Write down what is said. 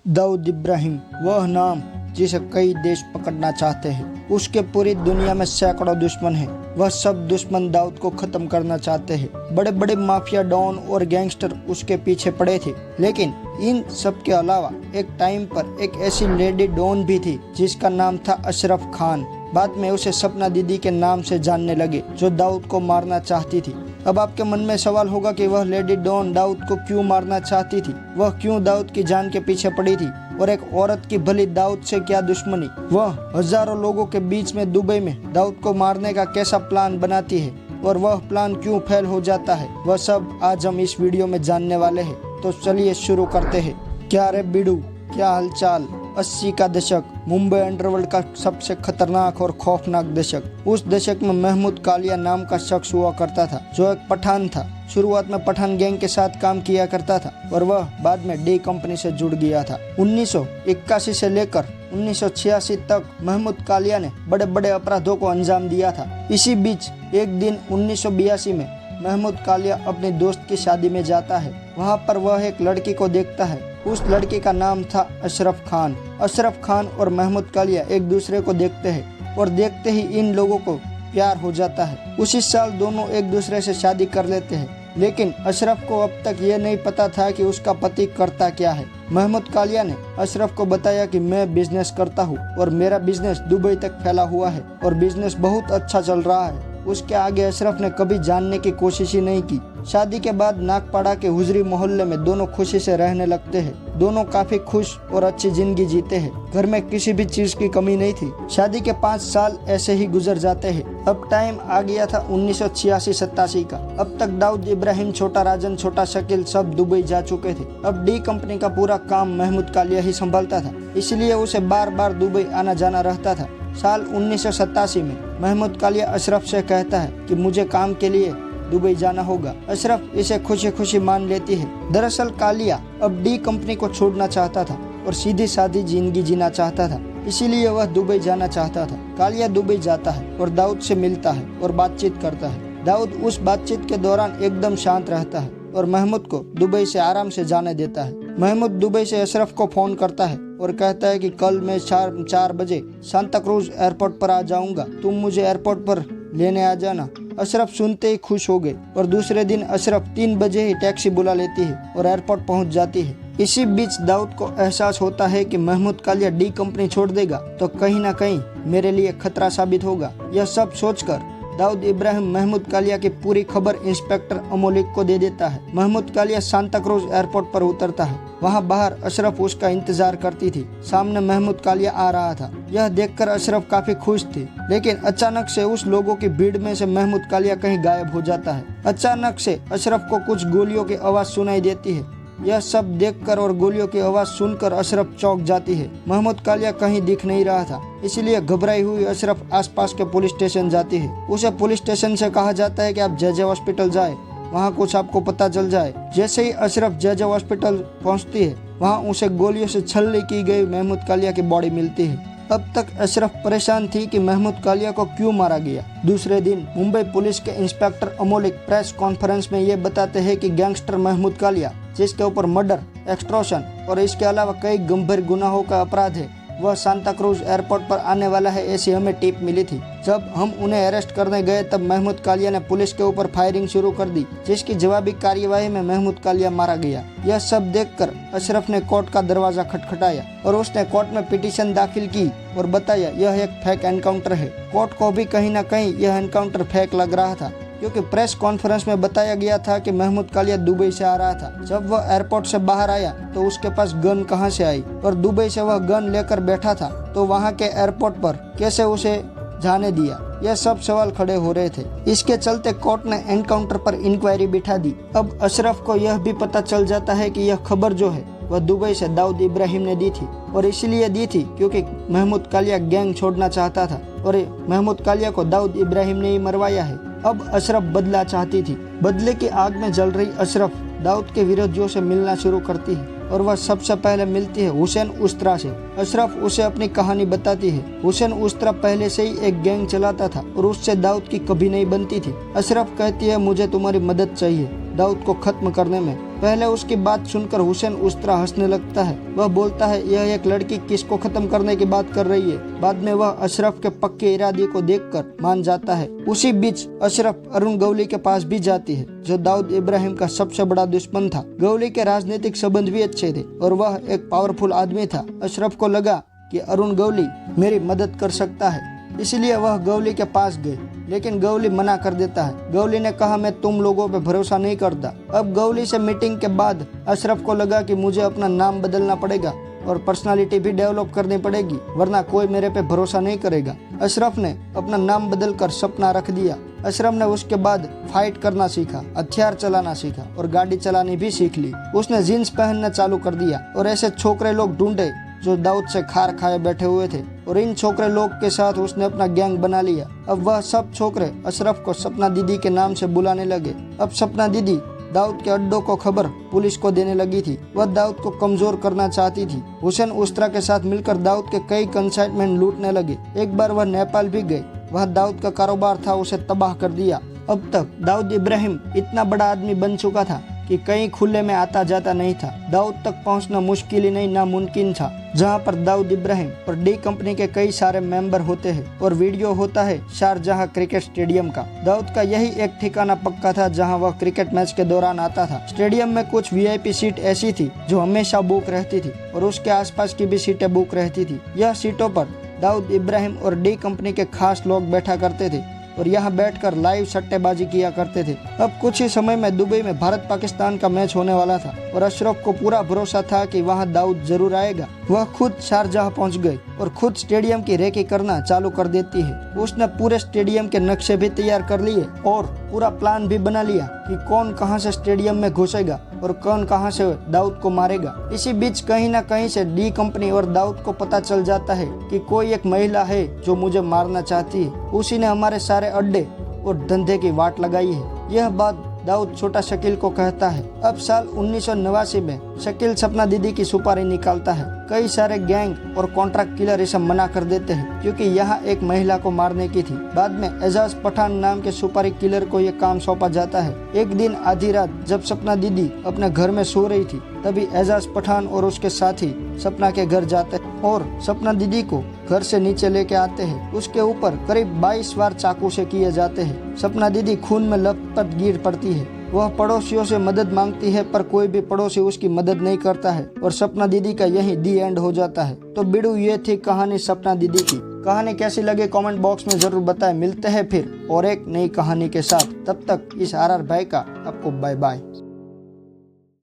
दाऊद इब्राहिम वह नाम जिसे कई देश पकड़ना चाहते हैं। उसके पूरी दुनिया में सैकड़ों दुश्मन हैं। वह सब दुश्मन दाऊद को खत्म करना चाहते हैं। बड़े बड़े माफिया डॉन और गैंगस्टर उसके पीछे पड़े थे। लेकिन इन सब के अलावा एक टाइम पर एक ऐसी लेडी डॉन भी थी जिसका नाम था अशरफ खान। बाद में उसे सपना दीदी के नाम से जानने लगे, जो दाऊद को मारना चाहती थी। अब आपके मन में सवाल होगा कि वह लेडी डॉन दाऊद को क्यों मारना चाहती थी, वह क्यों दाऊद की जान के पीछे पड़ी थी, और एक औरत की भली दाऊद से क्या दुश्मनी। वह हजारों लोगों के बीच में दुबई में दाऊद को मारने का कैसा प्लान बनाती है और वह प्लान क्यों फेल हो जाता है, वह सब आज हम इस वीडियो में जानने वाले हैं। तो चलिए शुरू करते हैं। क्या रे बिडू, क्या हालचाल। 80 का दशक, मुंबई अंडरवर्ल्ड का सबसे खतरनाक और खौफनाक दशक। उस दशक में महमूद कालिया नाम का शख्स हुआ करता था, जो एक पठान था। शुरुआत में पठान गैंग के साथ काम किया करता था और वह बाद में डी कंपनी से जुड़ गया था। 1981 से लेकर 1986 तक महमूद कालिया ने बड़े बड़े अपराधों को अंजाम दिया था। इसी बीच एक दिन 1982 में महमूद कालिया अपने दोस्त की शादी में जाता है। वहाँ पर वह एक लड़की को देखता है। उस लड़की का नाम था अशरफ खान। अशरफ खान और महमूद कालिया एक दूसरे को देखते हैं और देखते ही इन लोगों को प्यार हो जाता है। उसी साल दोनों एक दूसरे से शादी कर लेते हैं। लेकिन अशरफ को अब तक ये नहीं पता था कि उसका पति करता क्या है। महमूद कालिया ने अशरफ को बताया कि मैं बिजनेस करता हूँ और मेरा बिजनेस दुबई तक फैला हुआ है और बिजनेस बहुत अच्छा चल रहा है। उसके आगे अशरफ ने कभी जानने की कोशिश ही नहीं की। शादी के बाद नागपाड़ा के हुजरी मोहल्ले में दोनों खुशी से रहने लगते हैं। दोनों काफी खुश और अच्छी जिंदगी जीते हैं। घर में किसी भी चीज की कमी नहीं थी। शादी के 5 साल ऐसे ही गुजर जाते हैं। अब टाइम आ गया था 1986-87 का। अब तक दाऊद इब्राहिम, छोटा राजन, छोटा शकील सब दुबई जा चुके थे। अब डी कंपनी का पूरा काम महमूद कालिया ही संभालता था, इसलिए उसे बार बार दुबई आना जाना रहता था। साल 1987 में महमूद कालिया अशरफ से कहता है कि मुझे काम के लिए दुबई जाना होगा। अशरफ इसे खुशी खुशी मान लेती है। दरअसल कालिया अब डी कंपनी को छोड़ना चाहता था और सीधी सादी जिंदगी जीना चाहता था, इसीलिए वह दुबई जाना चाहता था। कालिया दुबई जाता है और दाऊद से मिलता है और बातचीत करता है। दाऊद उस बातचीत के दौरान एकदम शांत रहता है और महमूद को दुबई से आराम से जाने देता है। महमूद दुबई से अशरफ को फोन करता है और कहता है कि कल मैं 4 बजे सांता क्रूज एयरपोर्ट पर आ जाऊंगा, तुम मुझे एयरपोर्ट पर लेने आ जाना। अशरफ सुनते ही खुश हो गए और दूसरे दिन अशरफ 3 बजे ही टैक्सी बुला लेती है और एयरपोर्ट पहुंच जाती है। इसी बीच दाऊद को एहसास होता है कि महमूद कालिया डी कंपनी छोड़ देगा तो कहीं ना कहीं मेरे लिए खतरा साबित होगा। यह सब सोचकर दाऊद इब्राहिम महमूद कालिया की पूरी खबर इंस्पेक्टर अमोलिक को दे देता है। महमूद कालिया सांता क्रूज एयरपोर्ट पर उतरता है। वहां बाहर अशरफ उसका इंतजार करती थी। सामने महमूद कालिया आ रहा था। यह देखकर अशरफ काफी खुश थी, लेकिन अचानक से उस लोगों की भीड़ में से महमूद कालिया कहीं गायब हो जाता है। अचानक से अशरफ को कुछ गोलियों की आवाज सुनाई देती है। यह सब देखकर और गोलियों की आवाज सुनकर अशरफ चौंक जाती है। महमूद कालिया कहीं दिख नहीं रहा था, इसलिए घबराई हुई अशरफ आसपास के पुलिस स्टेशन जाती है। उसे पुलिस स्टेशन से कहा जाता है कि आप जे हॉस्पिटल जाए, वहाँ कुछ आपको पता चल जाए। जैसे ही अशरफ जे हॉस्पिटल पहुँचती है, वहाँ उसे गोलियों से छलनी की गई महमूद कालिया की बॉडी मिलती है। अब तक अशरफ परेशान थी कि महमूद कालिया को क्यों मारा गया। दूसरे दिन मुंबई पुलिस के इंस्पेक्टर अमोलिक प्रेस कॉन्फ्रेंस में ये बताते हैं कि गैंगस्टर महमूद कालिया, जिसके ऊपर मर्डर, एक्सटॉर्शन और इसके अलावा कई गंभीर गुनाहों का अपराध है, वह सांता क्रूज एयरपोर्ट पर आने वाला है, ऐसी हमें टिप मिली थी। जब हम उन्हें अरेस्ट करने गए तब महमूद कालिया ने पुलिस के ऊपर फायरिंग शुरू कर दी, जिसकी जवाबी कार्यवाही में महमूद कालिया मारा गया। यह सब देखकर अशरफ ने कोर्ट का दरवाजा खटखटाया और उसने कोर्ट में पिटीशन दाखिल की और बताया यह एक फेक एनकाउंटर है। कोर्ट को भी कहीं न कहीं यह एनकाउंटर फेक लग रहा था, क्योंकि प्रेस कॉन्फ्रेंस में बताया गया था कि महमूद कालिया दुबई से आ रहा था। जब वह एयरपोर्ट से बाहर आया तो उसके पास गन कहां से आई, और दुबई से वह गन लेकर बैठा था तो वहां के एयरपोर्ट पर कैसे उसे जाने दिया। यह सब सवाल खड़े हो रहे थे। इसके चलते कोर्ट ने एनकाउंटर पर इंक्वायरी बिठा दी। अब अशरफ को यह भी पता चल जाता है कि यह खबर जो है वह दुबई से दाऊद इब्राहिम ने दी थी, और इसलिए दी थी क्योंकि महमूद कालिया गैंग छोड़ना चाहता था और महमूद कालिया को दाऊद इब्राहिम ने ही मरवाया है। अब अशरफ बदला चाहती थी। बदले की आग में जल रही अशरफ दाऊद के विरोधियों से मिलना शुरू करती है और वह सबसे पहले मिलती है हुसैन उस्तरा से। अशरफ उसे अपनी कहानी बताती है। हुसैन उस्तरा पहले से ही एक गैंग चलाता था और उससे दाऊद की कभी नहीं बनती थी। अशरफ कहती है मुझे तुम्हारी मदद चाहिए दाऊद को खत्म करने में। पहले उसकी बात सुनकर हुसैन उस तरह हंसने लगता है। वह बोलता है, यह एक लड़की किसको खत्म करने की बात कर रही है। बाद में वह अशरफ के पक्के इरादे को देखकर मान जाता है। उसी बीच अशरफ अरुण गवली के पास भी जाती है, जो दाऊद इब्राहिम का सबसे बड़ा दुश्मन था। गवली के राजनीतिक संबंध भी अच्छे थे और वह एक पावरफुल आदमी था। अशरफ को लगा कि अरुण गवली मेरी मदद कर सकता है, इसलिए वह गवली के पास गए, लेकिन गवली मना कर देता है। गवली ने कहा, मैं तुम लोगों पे भरोसा नहीं करता। अब गवली से मीटिंग के बाद अशरफ को लगा कि मुझे अपना नाम बदलना पड़ेगा और पर्सनालिटी भी डेवलप करनी पड़ेगी, वरना कोई मेरे पे भरोसा नहीं करेगा। अशरफ ने अपना नाम बदलकर सपना रख दिया। अशरफ ने उसके बाद फाइट करना सीखा, हथियार चलाना सीखा और गाड़ी चलानी भी सीख ली। उसने जीन्स पहनना चालू कर दिया और ऐसे छोकरे लोग ढूंढे जो दाऊद से खार खाए बैठे हुए थे, और इन छोकरे लोग के साथ उसने अपना गैंग बना लिया। अब वह सब छोकरे अशरफ को सपना दीदी के नाम से बुलाने लगे। अब सपना दीदी दाऊद के अड्डों को खबर पुलिस को देने लगी थी। वह दाऊद को कमजोर करना चाहती थी। हुसैन उस्तरा के साथ मिलकर दाऊद के कई कंसाइनमेंट लूटने लगे। एक बार वह नेपाल भी गए। वह दाऊद का कारोबार था, उसे तबाह कर दिया। अब तक दाऊद इब्राहिम इतना बड़ा आदमी बन चुका था कि कहीं खुले में आता जाता नहीं था। दाऊद तक पहुंचना मुश्किल ही नहीं नामुमकिन था। जहां पर दाऊद इब्राहिम और डी कंपनी के कई सारे मेंबर होते हैं और वीडियो होता है शारजाह क्रिकेट स्टेडियम का। दाऊद का यही एक ठिकाना पक्का था जहां वह क्रिकेट मैच के दौरान आता था। स्टेडियम में कुछ वीआईपी सीट ऐसी थी जो हमेशा बुक रहती थी और उसके आसपास की भी सीटें बुक रहती थी। यह सीटों पर दाऊद इब्राहिम और डी कंपनी के खास लोग बैठा करते थे और यहाँ बैठकर लाइव सट्टेबाजी किया करते थे। अब कुछ ही समय में दुबई में भारत पाकिस्तान का मैच होने वाला था और अशरफ को पूरा भरोसा था कि वहाँ दाऊद जरूर आएगा। वह खुद शारजाह पहुँच गई और खुद स्टेडियम की रेकी करना चालू कर देती है। उसने पूरे स्टेडियम के नक्शे भी तैयार कर लिए और पूरा प्लान भी बना लिया कि कौन कहां से स्टेडियम में घुसेगा और कौन कहां से दाऊद को मारेगा। इसी बीच कहीं ना कहीं से डी कंपनी और दाऊद को पता चल जाता है कि कोई एक महिला है जो मुझे मारना चाहती है। उसी ने हमारे सारे अड्डे और धंधे की वाट लगाई है। यह बात दाऊद छोटा शकील को कहता है। अब साल 1989 में शकील सपना दीदी की सुपारी निकालता है। कई सारे गैंग और कॉन्ट्रैक्ट किलर इसे मना कर देते हैं क्योंकि यहाँ एक महिला को मारने की थी। बाद में एजाज पठान नाम के सुपारी किलर को यह काम सौंपा जाता है। एक दिन आधी रात जब सपना दीदी अपने घर में सो रही थी, तभी एजाज पठान और उसके साथी सपना के घर जाते हैं और सपना दीदी को घर से नीचे लेके आते हैं। उसके ऊपर करीब 22 वार चाकू से किए जाते हैं। सपना दीदी खून में लथपथ गिर पड़ती है। वह पड़ोसियों से मदद मांगती है पर कोई भी पड़ोसी उसकी मदद नहीं करता है और सपना दीदी का यही दी एंड हो जाता है। तो बिड़ू, ये थी कहानी सपना दीदी की। कहानी कैसी लगे कमेंट बॉक्स में जरूर बताएं। मिलते हैं फिर और एक नई कहानी के साथ। तब तक इस RR भाई का आपको बाय बाय।